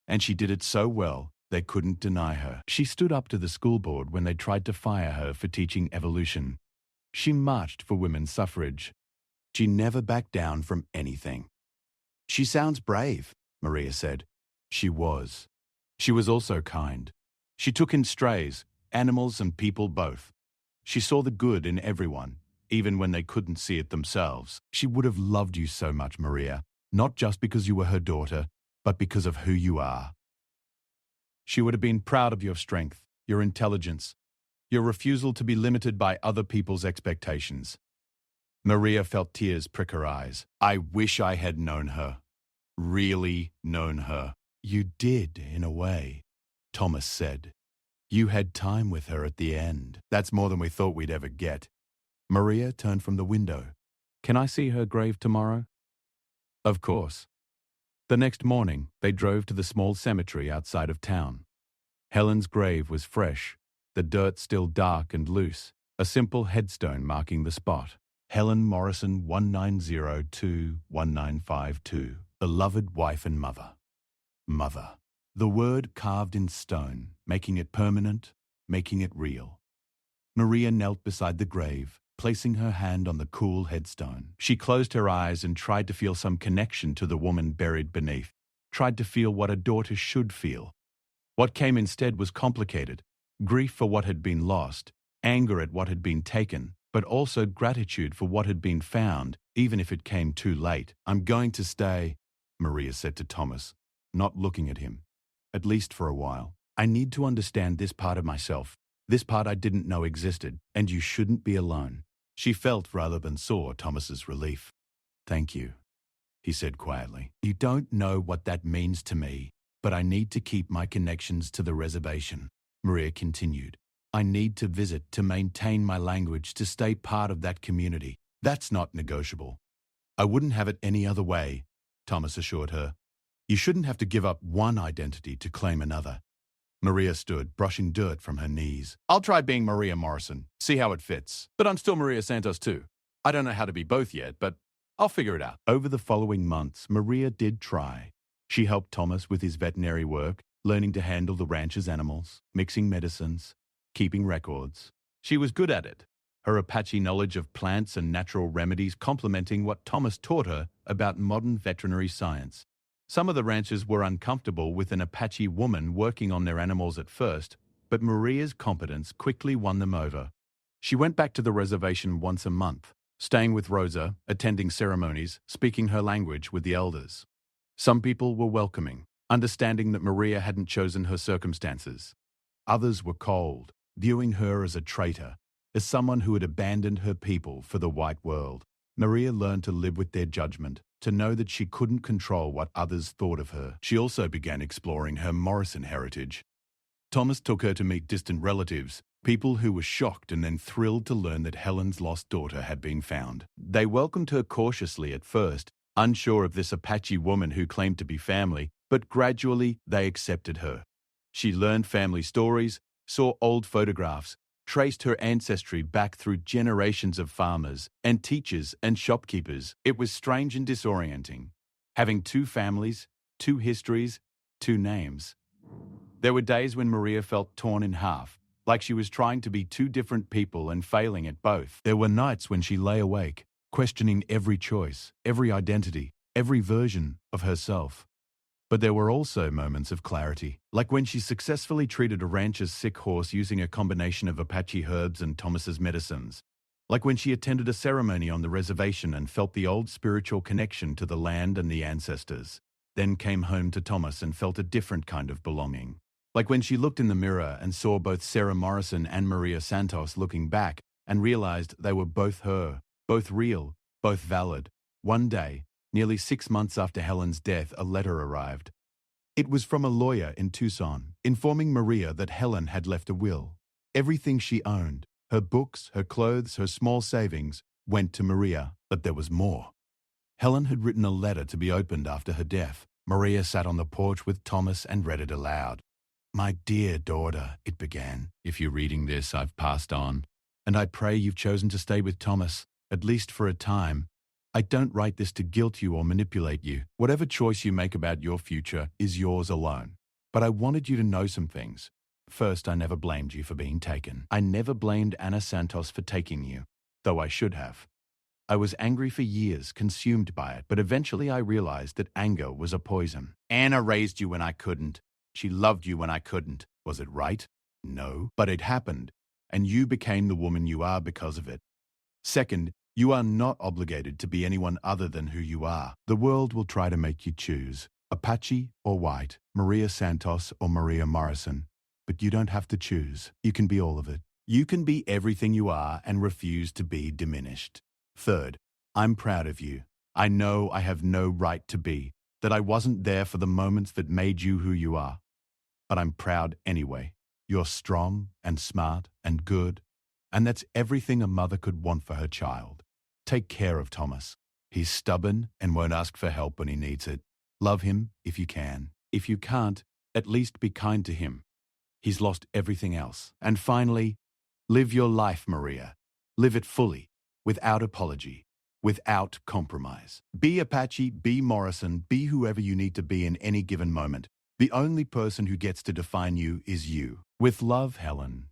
and she did it so well they couldn't deny her. She stood up to the school board when they tried to fire her for teaching evolution. She marched for women's suffrage. She never backed down from anything. She sounds brave, Maria said. She was. She was also kind. She took in strays, animals and people both. She saw the good in everyone, even when they couldn't see it themselves. She would have loved you so much, Maria, not just because you were her daughter, but because of who you are. She would have been proud of your strength, your intelligence, your refusal to be limited by other people's expectations. Maria felt tears prick her eyes. I wish I had known her. Really known her. You did, in a way, Thomas said. You had time with her at the end. That's more than we thought we'd ever get. Maria turned from the window. Can I see her grave tomorrow? Of course. The next morning, they drove to the small cemetery outside of town. Helen's grave was fresh, the dirt still dark and loose, a simple headstone marking the spot. Helen Morrison 1902-1952, beloved wife and mother. Mother. The word carved in stone, making it permanent, making it real. Maria knelt beside the grave, placing her hand on the cool headstone. She closed her eyes and tried to feel some connection to the woman buried beneath, tried to feel what a daughter should feel. What came instead was complicated: grief for what had been lost, anger at what had been taken, but also gratitude for what had been found, even if it came too late. I'm going to stay, Maria said to Thomas, not looking at him, at least for a while. I need to understand this part of myself, this part I didn't know existed, and you shouldn't be alone. She felt rather than saw Thomas's relief. Thank you, he said quietly. You don't know what that means to me, but I need to keep my connections to the reservation, Maria continued. I need to visit, to maintain my language, to stay part of that community. That's not negotiable. I wouldn't have it any other way, Thomas assured her. You shouldn't have to give up one identity to claim another. Maria stood, brushing dirt from her knees. I'll try being Maria Morrison, see how it fits. But I'm still Maria Santos too. I don't know how to be both yet, but I'll figure it out. Over the following months, Maria did try. She helped Thomas with his veterinary work, learning to handle the ranch's animals, mixing medicines, keeping records. She was good at it, her Apache knowledge of plants and natural remedies complementing what Thomas taught her about modern veterinary science. Some of the ranchers were uncomfortable with an Apache woman working on their animals at first, but Maria's competence quickly won them over. She went back to the reservation once a month, staying with Rosa, attending ceremonies, speaking her language with the elders. Some people were welcoming, understanding that Maria hadn't chosen her circumstances. Others were cold, viewing her as a traitor, as someone who had abandoned her people for the white world. Maria learned to live with their judgment, to know that she couldn't control what others thought of her. She also began exploring her Morrison heritage. Thomas took her to meet distant relatives, people who were shocked and then thrilled to learn that Helen's lost daughter had been found. They welcomed her cautiously at first, unsure of this Apache woman who claimed to be family, but gradually they accepted her. She learned family stories, saw old photographs, traced her ancestry back through generations of farmers and teachers and shopkeepers. It was strange and disorienting, having two families, two histories, two names. There were days when Maria felt torn in half, like she was trying to be two different people and failing at both. There were nights when she lay awake, questioning every choice, every identity, every version of herself. But there were also moments of clarity, like when she successfully treated a rancher's sick horse using a combination of Apache herbs and Thomas's medicines. Like when she attended a ceremony on the reservation and felt the old spiritual connection to the land and the ancestors. Then came home to Thomas and felt a different kind of belonging. Like when she looked in the mirror and saw both Sarah Morrison and Maria Santos looking back and realized they were both her, both real, both valid. One day, nearly 6 months after Helen's death, a letter arrived. It was from a lawyer in Tucson, informing Maria that Helen had left a will. Everything she owned, her books, her clothes, her small savings, went to Maria, but there was more. Helen had written a letter to be opened after her death. Maria sat on the porch with Thomas and read it aloud. "My dear daughter," it began, "if you're reading this, I've passed on, and I pray you've chosen to stay with Thomas, at least for a time. I don't write this to guilt you or manipulate you. Whatever choice you make about your future is yours alone. But I wanted you to know some things. First, I never blamed you for being taken. I never blamed Anna Santos for taking you, though I should have. I was angry for years, consumed by it, but eventually I realized that anger was a poison. Anna raised you when I couldn't. She loved you when I couldn't. Was it right? No, but it happened, and you became the woman you are because of it. Second, you are not obligated to be anyone other than who you are. The world will try to make you choose, Apache or white, Maria Santos or Maria Morrison. But you don't have to choose. You can be all of it. You can be everything you are and refuse to be diminished. Third, I'm proud of you. I know I have no right to be, that I wasn't there for the moments that made you who you are. But I'm proud anyway. You're strong and smart and good, and that's everything a mother could want for her child. Take care of Thomas. He's stubborn and won't ask for help when he needs it. Love him if you can. If you can't, at least be kind to him. He's lost everything else. And finally, live your life, Maria. Live it fully, without apology, without compromise. Be Apache, be Morrison, be whoever you need to be in any given moment. The only person who gets to define you is you. With love, Helen.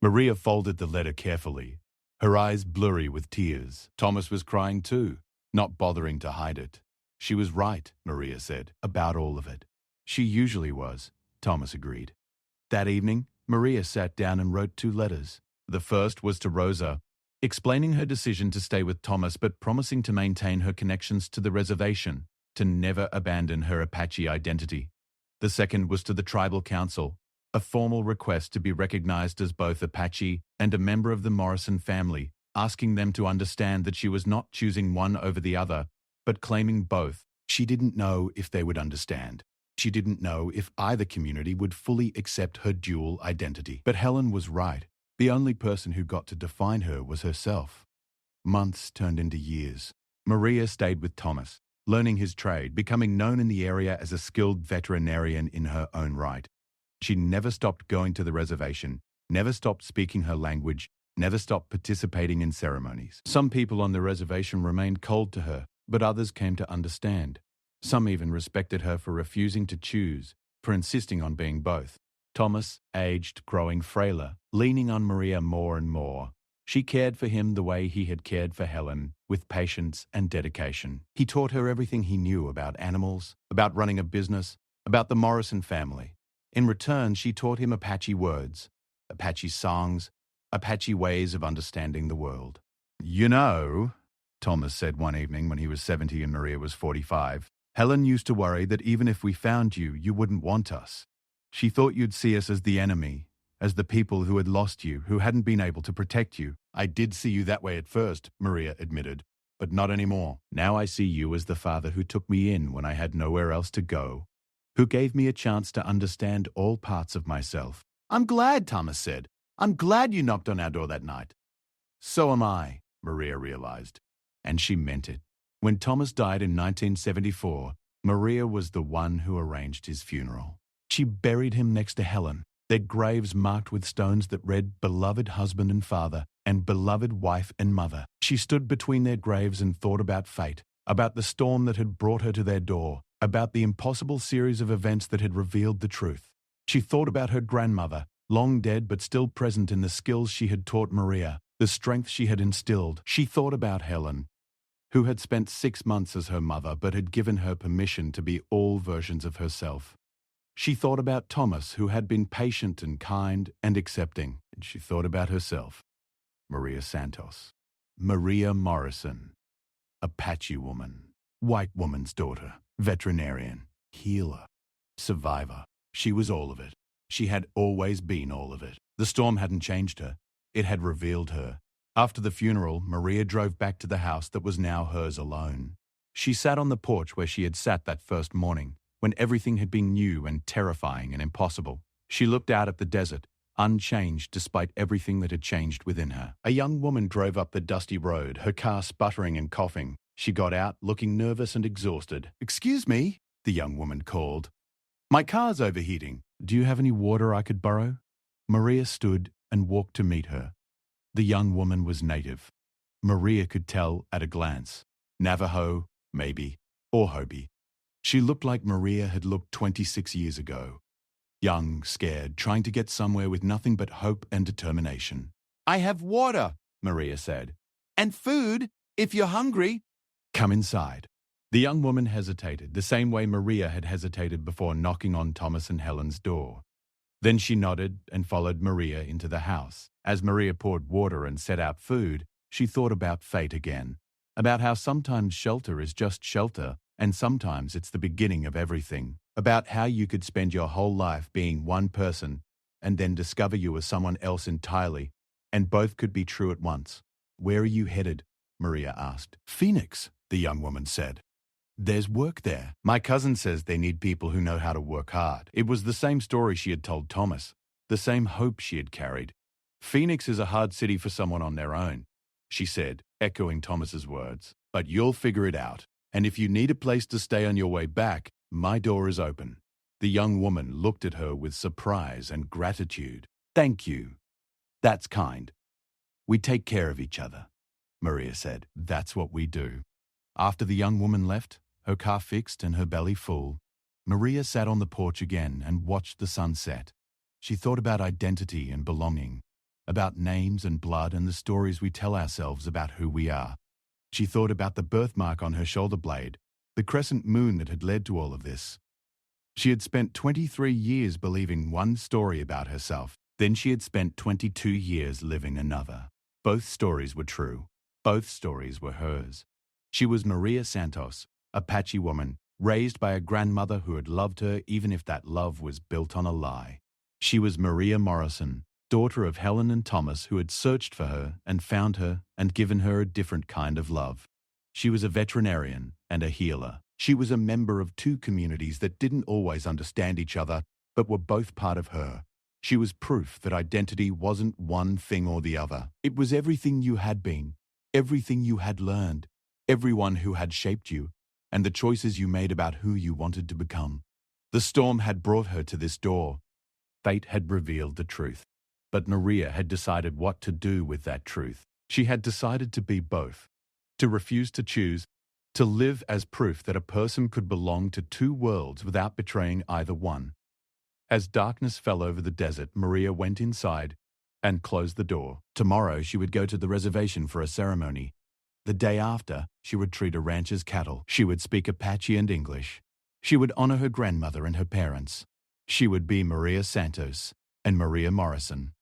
Maria folded the letter carefully, her eyes blurry with tears. Thomas was crying too, not bothering to hide it. She was right, Maria said, about all of it. She usually was, Thomas agreed. That evening, Maria sat down and wrote 2 letters. The first was to Rosa, explaining her decision to stay with Thomas but promising to maintain her connections to the reservation, to never abandon her Apache identity. The second was to the tribal council, a formal request to be recognized as both Apache and a member of the Morrison family, asking them to understand that she was not choosing one over the other, but claiming both. She didn't know if they would understand. She didn't know if either community would fully accept her dual identity. But Helen was right. The only person who got to define her was herself. Months turned into years. Maria stayed with Thomas, learning his trade, becoming known in the area as a skilled veterinarian in her own right. She never stopped going to the reservation, never stopped speaking her language, never stopped participating in ceremonies. Some people on the reservation remained cold to her, but others came to understand. Some even respected her for refusing to choose, for insisting on being both. Thomas aged, growing frailer, leaning on Maria more and more. She cared for him the way he had cared for Helen, with patience and dedication. He taught her everything he knew about animals, about running a business, about the Morrison family. In return, she taught him Apache words, Apache songs, Apache ways of understanding the world. "You know," Thomas said one evening when he was 70 and Maria was 45, "Helen used to worry that even if we found you, you wouldn't want us. She thought you'd see us as the enemy, as the people who had lost you, who hadn't been able to protect you." "I did see you that way at first," Maria admitted, "but not anymore. Now I see you as the father who took me in when I had nowhere else to go, who gave me a chance to understand all parts of myself." "I'm glad," Thomas said. "I'm glad you knocked on our door that night." "So am I," Maria realized, and she meant it. When Thomas died in 1974, Maria was the one who arranged his funeral. She buried him next to Helen, their graves marked with stones that read beloved husband and father and beloved wife and mother. She stood between their graves and thought about fate, about the storm that had brought her to their door, about the impossible series of events that had revealed the truth. She thought about her grandmother, long dead but still present in the skills she had taught Maria, the strength she had instilled. She thought about Helen, who had spent 6 months as her mother but had given her permission to be all versions of herself. She thought about Thomas, who had been patient and kind and accepting. And she thought about herself, Maria Santos, Maria Morrison, Apache woman, white woman's daughter, veterinarian, healer, survivor. She was all of it. She had always been all of it. The storm hadn't changed her. It had revealed her. After the funeral, Maria drove back to the house that was now hers alone. She sat on the porch where she had sat that first morning, when everything had been new and terrifying and impossible. She looked out at the desert, unchanged despite everything that had changed within her. A young woman drove up the dusty road, her car sputtering and coughing. She got out, looking nervous and exhausted. "Excuse me," the young woman called. "My car's overheating. Do you have any water I could borrow?" Maria stood and walked to meet her. The young woman was native. Maria could tell at a glance. Navajo, maybe, or Hopi. She looked like Maria had looked 26 years ago. Young, scared, trying to get somewhere with nothing but hope and determination. "I have water," Maria said. "And food, if you're hungry." "Come inside." The young woman hesitated, the same way Maria had hesitated before knocking on Thomas and Helen's door. Then she nodded and followed Maria into the house. As Maria poured water and set out food, she thought about fate again, about how sometimes shelter is just shelter and sometimes it's the beginning of everything, about how you could spend your whole life being one person and then discover you were someone else entirely, and both could be true at once. "Where are you headed?" Maria asked. "Phoenix," the young woman said. "There's work there. My cousin says they need people who know how to work hard." It was the same story she had told Thomas, the same hope she had carried. "Phoenix is a hard city for someone on their own," she said, echoing Thomas's words. "But you'll figure it out. And if you need a place to stay on your way back, my door is open." The young woman looked at her with surprise and gratitude. "Thank you. That's kind. We take care of each other," Maria said. "That's what we do." After the young woman left, her car fixed and her belly full, Maria sat on the porch again and watched the sun set. She thought about identity and belonging, about names and blood and the stories we tell ourselves about who we are. She thought about the birthmark on her shoulder blade, the crescent moon that had led to all of this. She had spent 23 years believing one story about herself. Then she had spent 22 years living another. Both stories were true. Both stories were hers. She was Maria Santos, Apache woman, raised by a grandmother who had loved her even if that love was built on a lie. She was Maria Morrison, daughter of Helen and Thomas, who had searched for her and found her and given her a different kind of love. She was a veterinarian and a healer. She was a member of two communities that didn't always understand each other, but were both part of her. She was proof that identity wasn't one thing or the other. It was everything you had been, everything you had learned, everyone who had shaped you, and the choices you made about who you wanted to become. The storm had brought her to this door. Fate had revealed the truth. But Maria had decided what to do with that truth. She had decided to be both, to refuse to choose, to live as proof that a person could belong to two worlds without betraying either one. As darkness fell over the desert, Maria went inside and closed the door. Tomorrow she would go to the reservation for a ceremony. The day after, she would treat a rancher's cattle. She would speak Apache and English. She would honor her grandmother and her parents. She would be Maria Santos and Maria Morrison.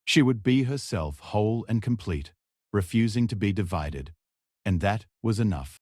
She would be herself, whole and complete, refusing to be divided. And that was enough.